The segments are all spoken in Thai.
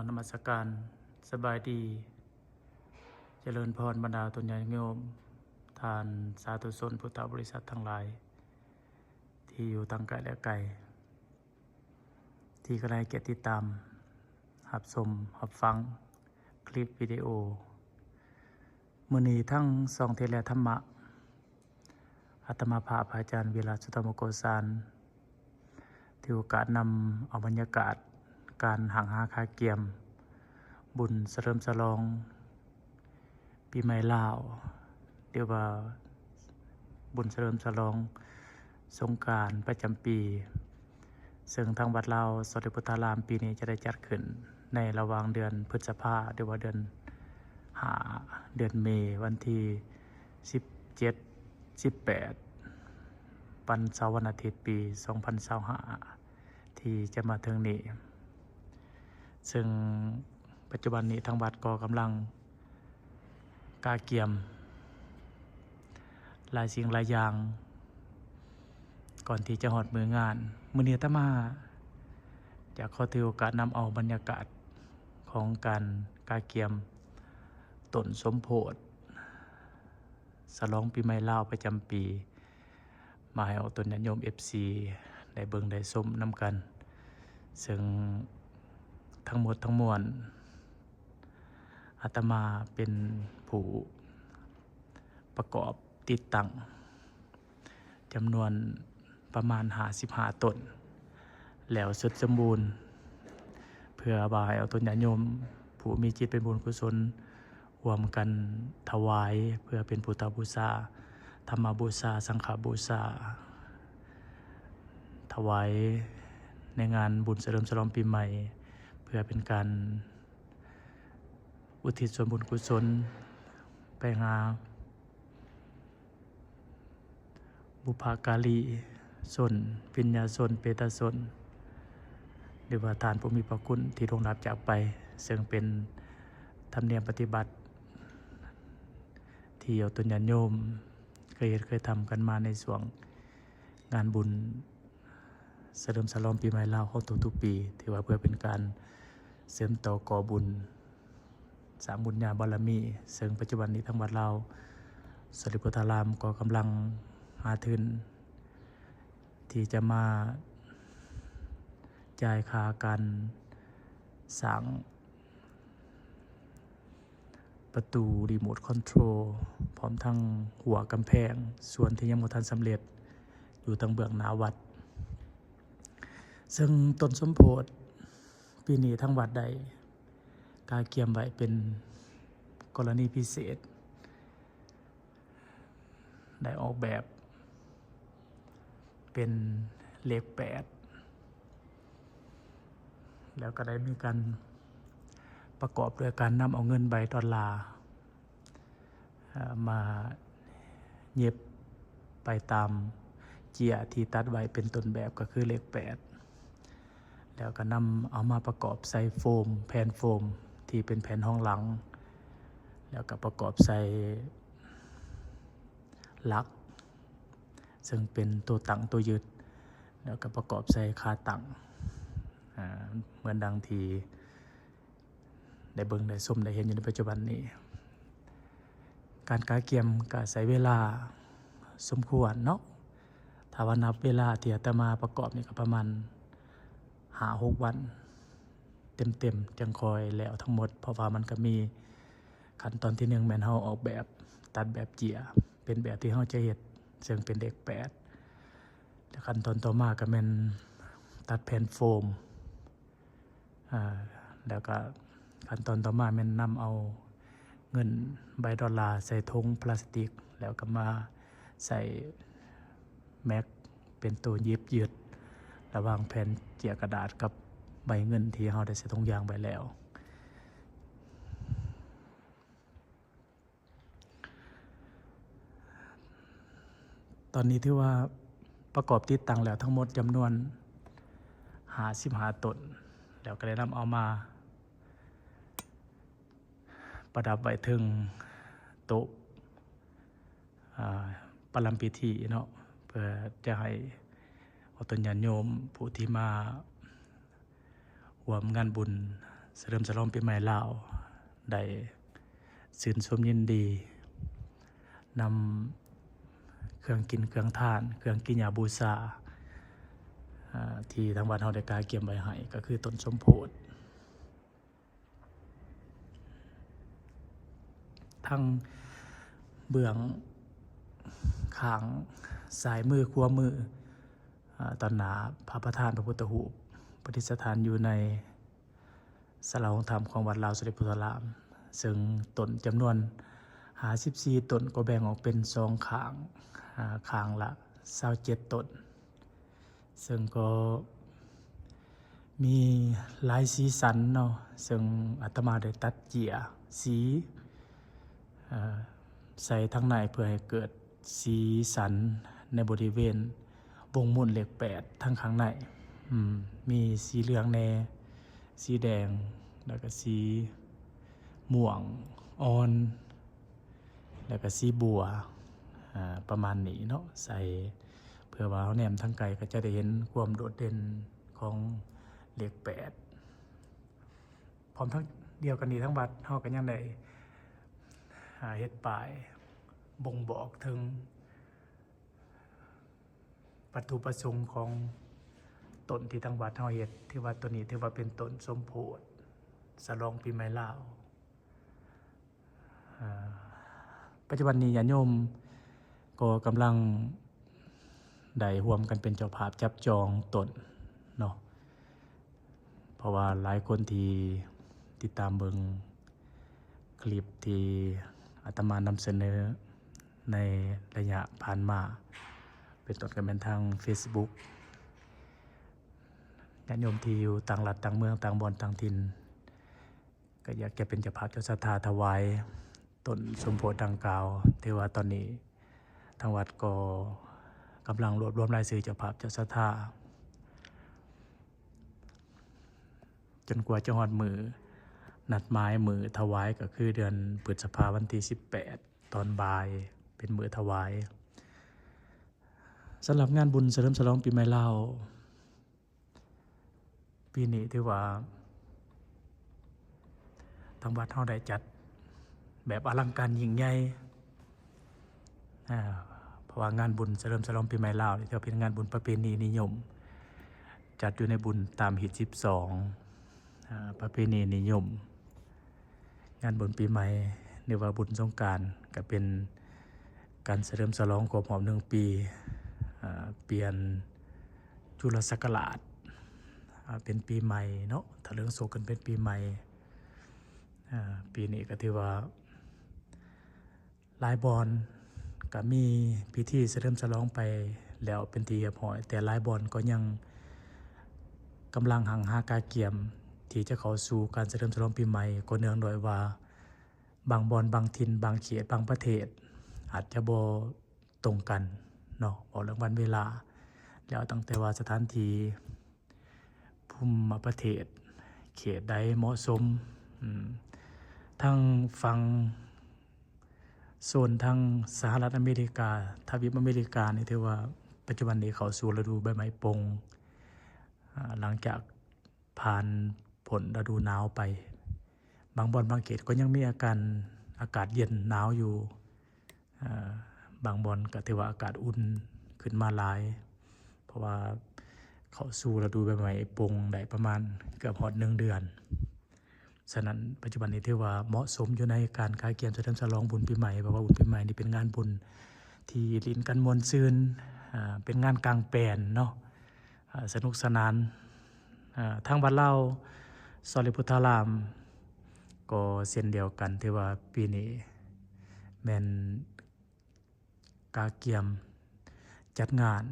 นมัสการสบายดีเจริญพรบรรดาตุญาติโยมทานสาธุชนพุทธบริษัททั้งหลายที่อยู่ตั้งไกลและไกลที่กระไรเกียรติตามหับชมหับฟังคลิปวิดีโอมื้อนี้ทั้งสองเทศและธรรมะอาตมาภาพอาจารย์วิราชสุธรรมโกสารที่โอกาสนำเอาบรรยากาศการหังหาคาเกียมบุญเฉลิมฉลองปีใหม่ลาวเรียกว่าบุญเฉลิมฉลองสงกรานต์ประจำปีซึ่งทางวัดลาวสมเด็จพุทธารามปีนี้จะได้จัดขึ้นในระหว่างเดือนพฤษภาคมหรือว่าเดือนเดือนเมษายนวันที่17 18วันเสาร์วันอาทิตย์ปี2025ที่จะมาถึงนี้ซึ่งปัจจุบันนี้ทางวัดก็กำลังกาเกียมหลายสิ่งหลายอย่างก่อนที่จะหอดมืองานมื้อนี้อาตมาอยากขอถือโอกาสนำเอาบรรยากาศของการกาเกียมต้นสมโพธิฉลองปีใหม่ลาวประจำปีมาให้เอาตนญาติโยม FC ได้เบิ่งได้ชมนำกันซึ่งทั้งหมดทั้งมวลอาตมาเป็นผู้ประกอบติดตั้งจำนวนประมาณ55ต้นแล้วสุดสมบูรณ์เพื่อบายเอาตนญาติโยมผู้มีจิตเป็นบุญกุศลรวมกันถวายเพื่อเป็นพุทธบูชาธรรมบูชาสังฆบูชาถวายในงานบุญเฉลิมฉลองปีใหม่เพื่อเป็นการอุทิศส่วนบุญกุศลไปหาบุพการีชนวิญญาชนเปตชนหรือว่าทานผู้มีพระคุณที่ล่วงลับจากไปซึ่งเป็นธรรมเนียมปฏิบัติที่เอาตนญาติโยมเคยทำกันมาในช่วงงานบุญเฉลิมฉลองปีใหม่ลาวของทุกๆปีถือว่าเพื่อเป็นการเสริมต่อก่อบุญสร้างบุญญาบารมีซึ่งปัจจุบันนี้ทางวัดลาวสมเด็จพุทธารามก็กำลังหาทุนที่จะมาจ่ายค่าการสร้างประตูรีโมทคอนโทรลพร้อมทั้งหัวกำแพงส่วนที่ยังบ่ทันสำเร็จอยู่ทางเบื้องหน้าวัดซึ่งต้นสมโพธิปีนี้ทั้งวัดได้กาเกียมไว้เป็นกรณีพิเศษได้ออกแบบเป็นเลข8แล้วก็ได้มีการประกอบด้วยการนำเอาเงินใบดอลลาร์มาเย็บไปตามเจียที่ตัดไว้เป็นต้นแบบก็คือเลข8แล้วก็นำเอามาประกอบใส่โฟมแผ่นโฟมที่เป็นแผ่นห้องหลังแล้วก็ประกอบใส่ลักซึ่งเป็นตัวตั้งตัวยึดแล้วก็ประกอบใส่ขาตั้งเหมือนดังที่ได้เบิ่งได้ชมได้เห็นอยู่ในปัจจุบันนี้การกาเกียมก็ใช้เวลาสมควรเนาะถ้าว่านับเวลาที่อาตมาประกอบนี่ก็ประมาณ5-6 วันเต็มจังคอยแล้วทั้งหมดเพราะว่ามันก็มีขั้นตอนที่1แม่นเฮาออกแบบตัดแบบเจียเป็นแบบที่เฮาจะเฮ็ดซึ่งเป็นเลข8แล้วขั้นตอนต่อมาก็แม่นตัดแผ่นโฟมแล้วก็ขั้นตอนต่อมาแม่นนำเอาเงินใบดอลลาร์ใส่ถุงพลาสติกแล้วก็มาใส่แม็กเป็นตัวยิบยืดระหว่างแผ่นเจียกระดาษกับใบเงินที่เราได้ใส่ถุงยางไปแล้วตอนนี้ที่ว่าประกอบติดตั้งแล้วทั้งหมดจำนวน55ต้นแล้วก็ได้นำเอามาประดับไว้ถึงโต๊ะประลัมพิธีเนาะเพื่อจะให้เอาตนญาติโยมผู้ที่มาร่วมงานบุญ เฉลิมฉลองปีใหม่ลาวได้ชื่นชมยินดีนำเครื่องกินเครื่องทานเครื่องกินยาบูชาที่ทางวัดเฮาได้กาเก็บไว้ให้ก็คือต้นสมโพธิทั้งเบื้องข้างซ้ายมือขวามือตอนหน้าพระประธานพระพุทธรูปประดิษฐานอยู่ในศาลาองค์ธรรมของวัดลาวสุริพุทธาราม ซึ่งต้นจำนวน54ต้นก็แบ่งออกเป็น2ข้างข้างละ27ต้นซึ่งก็มีหลายสีสันเนาะซึ่งอาตมาได้ตัดเจียสีใส่ทั้งในเพื่อให้เกิดสีสันในบริเวณวงมุนเลข8ทั้งข้างในมีสีเหลืองแน่สีแดงแล้วก็สีม่วงอ่อนแล้วก็สีบัวประมาณนี้เนาะใส่เพื่อว่าเฮาแนมทางไกลก็จะได้เห็นความโดดเด่นของเลข8พร้อมทั้งเดียวกันนี้ทั้งวัดเฮาก็ยังได้เฮ็ดป้ายบ่งบอกถึงวัตถุประสงค์ของต้นที่ทางวัดเฮาเฮ็ดที่ว่าตัวนี้ถือว่าเป็นต้นสมโพธิฉลองปีใหม่ลาวปัจจุบันนี้ญาติโยมก็กำลังได้ร่วมกันเป็นเจ้าภาพจับจองต้นเนาะเพราะว่าหลายคนที่ติดตามเบิ่งคลิปที่อาตมานำเสนอในระยะผ่านมาเป็นต้นกันเป็นทาง Facebook ญาติโยมที่อยู่ต่างรัฐต่างเมืองต่างบ่อนต่างถิ่นก็อยากจะเป็นเจ้าภาพเจ้าศรัทธาถวายต้นสมโพธิดังกล่าวที่ว่าตอนนี้ทางวัดก็กำลังรวบรวมรายชื่อเจ้าภาพเจ้าศรัทธาจนกว่าจะฮอดมือนัดหมายมือถวายก็คือเดือนพฤษภาคมวันที่18ตอนบ่ายเป็นมื้อถวายสำหรับงานบุญเฉลิมฉลองปีใหม่ลาวปีนี้ถือว่าทางวัดเฮาได้จัดแบบอลังการยิ่งใหญ่เพราะว่างานบุญเฉลิมฉลองปีใหม่ลาวนี่ถือเป็นงานบุญประเพณีนิยมจัดอยู่ในบุญตามหิต12ประเพณีนิยมงานบุญปีใหม่หรือว่าบุญสงกรานต์ก็เป็นการเฉลิมฉลองครบรอบ1ปีเปลี่ยนจุลศักราชเป็นปีใหม่เนาะถ้าเรื่องโศกกันเป็นปีใหม่ปีนี้ก็ถือว่าหลายบอนก็มีพิธีเฉลิมฉลองไปแล้วเป็นที่เรียบร้อยแต่หลายบอนก็ยังกำลังหังหากาเกียมที่จะเข้าสู่การเฉลิมฉลองปีใหม่ก็เนื่องโดยว่าบางบอนบางถิ่นบางเขตบางประเทศอาจจะบ่ตรงกันเนาะบอกเรื่องวันเวลาแล้วตั้งแต่ว่าสถานที่ภูมิประเทศเขตใดเหมาะสมทั้งฝั่งโซนทางสหรัฐอเมริกาทวีปอเมริกานี่ถือว่าปัจจุบันนี้เข้าสู่ฤดูใบไม้ผลิหลังจากผ่านผลฤดูหนาวไปบางบ่อนบางเขตก็ยังมีอากาศเย็นหนาวอยู่บางบ่อนก็ถือว่าอากาศอุ่นขึ้นมาหลายเพราะว่าเข้าสู่ฤดูใบไม้ผลิได้ประมาณเกือบฮอด1เดือนฉะนั้นปัจจุบันนี้ถือว่าเหมาะสมอยู่ในการคาเกียมเฉลิมฉลองบุญปีใหม่เพราะว่าบุญปีใหม่นี่เป็นงานบุญที่ลิ้นกันมวลซื่นเป็นงานกลางแปลนเนาะสนุกสนานทางวัดลาวสุริพุทธารามก็เช่นเดียวกันที่ว่าปีนี้แม่นกาเกียมจัดงาน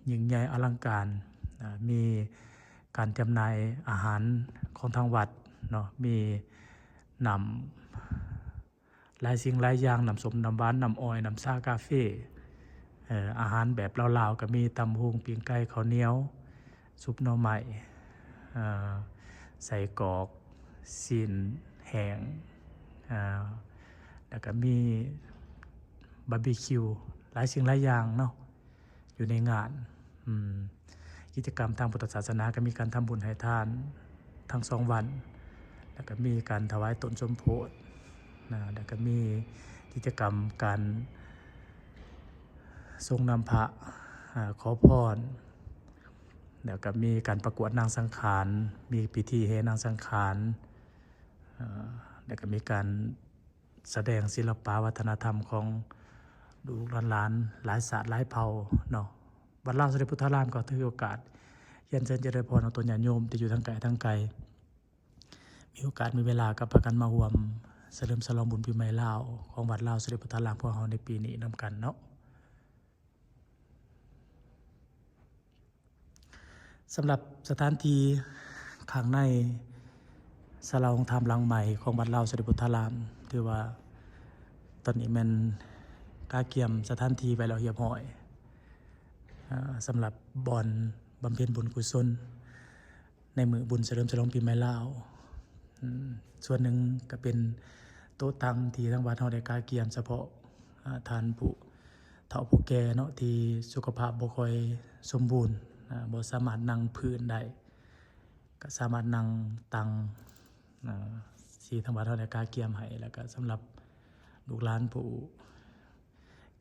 ยิ่งใหญ่อลังการมีการจำหน่ายอาหารของทางวัดเนาะมีนำหลายสิ่งหลายอย่างนำส้มนำหวานนำอ้อยนำชากาแฟอาหารแบบลาวๆก็มีตำหุงปิ้งไก่ข้าวเหนียวซุปหน่อไม้ใส่กรอกซีนแห้งแล้วก็มีบาร์บีคิวหลายสิ่งหลายอย่างเนาะอยู่ในงานกิจกรรมทางพุทธศาสนาก็มีการทำบุญให้ทานทั้ง2วันแ แล้วก็มีการถวายตนสมโพธินะแล้วก็มีกิจกรรมการทรงนำพระขอพรแล้วก็มีการประกวดนางสังขารมีพิธีเฮนางสังขารแล้วก็มีการแสดงศิลปะวัฒนธรรมของลูกหลานหลายศาสตร์หลายเผ่าเนาะวัดลาวสมเด็จพุทธารามก็ถือโอกาสเยี่ยมเชิญเจริญพรเอาตัวญาติโยมที่อยู่ทางไกลทางไกลมีโอกาสมีเวลากับพากันมาร่วมเฉลิมฉลองบุญปีใหม่ลาวของวัดลาวสมเด็จพุทธารามพวกเราในปีนี้นำกันเนาะสำหรับสถานที่ข้างในศาลาองค์ธรรมหลังใหม่ของวัดลาวสมเด็จพุทธารามถือว่าตอนนี้มันกาเกียมสถานที่ไว้แล้วเรียบร้อยสำหรับบ่อนบำเพ็ญบุญกุศลในมื้อบุญเฉลิมฉลองปีใหม่ลาวส่วนหนึ่งก็เป็นโต๊ะตั้งที่ทางวัดเฮาได้กาเกียมเฉพาะทานผู้เฒ่าผู้แก่เนาะที่สุขภาพบ่ค่อยสมบูรณ์บ่สามารถนั่งพื้นได้ก็สามารถนั่งตังที่ทางวัดเฮาได้กาเกียมให้แล้วก็สำหรับลูกหลานผู้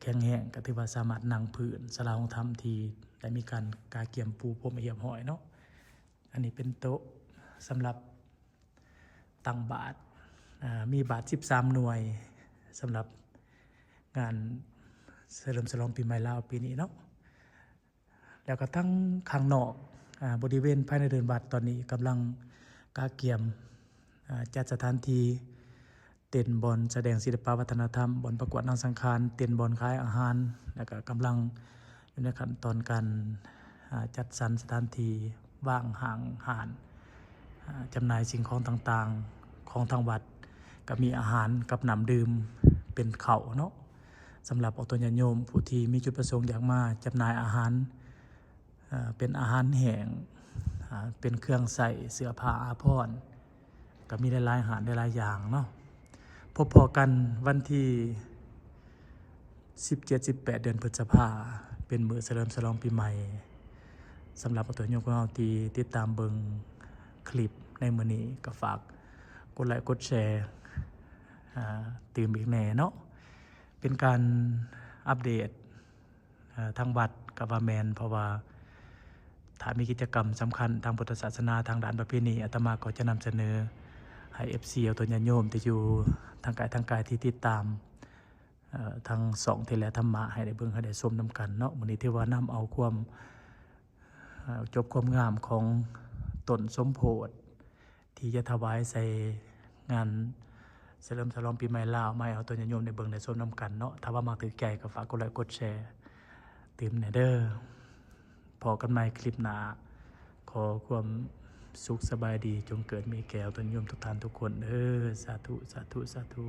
แข็งแรงก็ถือว่าสามารถนั่งพื้นศาลาองค์ธรรมที่ได้มีการกาเกียมปูพรมเรียบร้อยเนาะอันนี้เป็นโต๊ะสำหรับตังบาทมีบาท13หน่วยสำหรับงานเฉลิมฉลองปีใหม่ลาวปีนี้เนาะแล้วก็ทั้งข้างนอกบริเวณภายในเดินวัดตอนนี้กำลังกาเกียมจัดสถานที่เต้นบอลแสดงศิลปวัฒนธรรมบอลประกวดนางสังขารเต้นบอลขายอาหารแล้วก็กำลังอยู่ในขั้นตอนการจัดสรรสถานที่ว่างห่างหานจำหน่ายสิ่งของต่างๆของทางวัดก็มีอาหารกับน้ำดื่มเป็นข้าวเนาะสำหรับอตญาติโยมผู้ที่มีจุดประสงค์อยากมาจำหน่ายอาหารเป็นอาหารแห้งเป็นเครื่องใส่เสื้อผ้าอาภรณ์ก็มีหลายๆอาหารหลายๆอย่างเนาะพบพอกันวันที่17-18 เดือนพฤษภาคมเป็นมื้อเฉลิมฉลองปีใหม่สำหรับอตญาติโยมของเราที่ติดตามเบิ่งคลิปในมื้อนี้ก็ฝากกดไลค์กดแชร์ตื่มอีกแน่เนาะเป็นการอัปเดตทางวัดกับว่าแมนเพราะว่าถ้ามีกิจกรรมสำคัญทางพุทธศาสนาทางด้านประเพณีอาตมาก็จะนำเสนอให้ FC เอาตัวญาติโยมที่อยู่ทางกายที่ติดตามทางสองเทเลธรรมะให้ได้เบิ่งให้ได้ชมนำกันเนาะมื้อนี้ที่ว่านำเอาความจบความงามของต้นสมโพธิที่จะถวายใส่งานเฉลิมฉลองปีใหม่ลาวมาเอาตัวญาติโยมในเบิ่งในชมนำกันเนาะถ้าว่ามักถือใจก็ฝากกดไลค์กดแชร์ติมแน่เด้อพอกันใหม่คลิปหน้าขอความสุขสบายดีจงเกิดมีแก่ตัวญาติโยมทุกท่านทุกคนสาธุสาธุสาธุ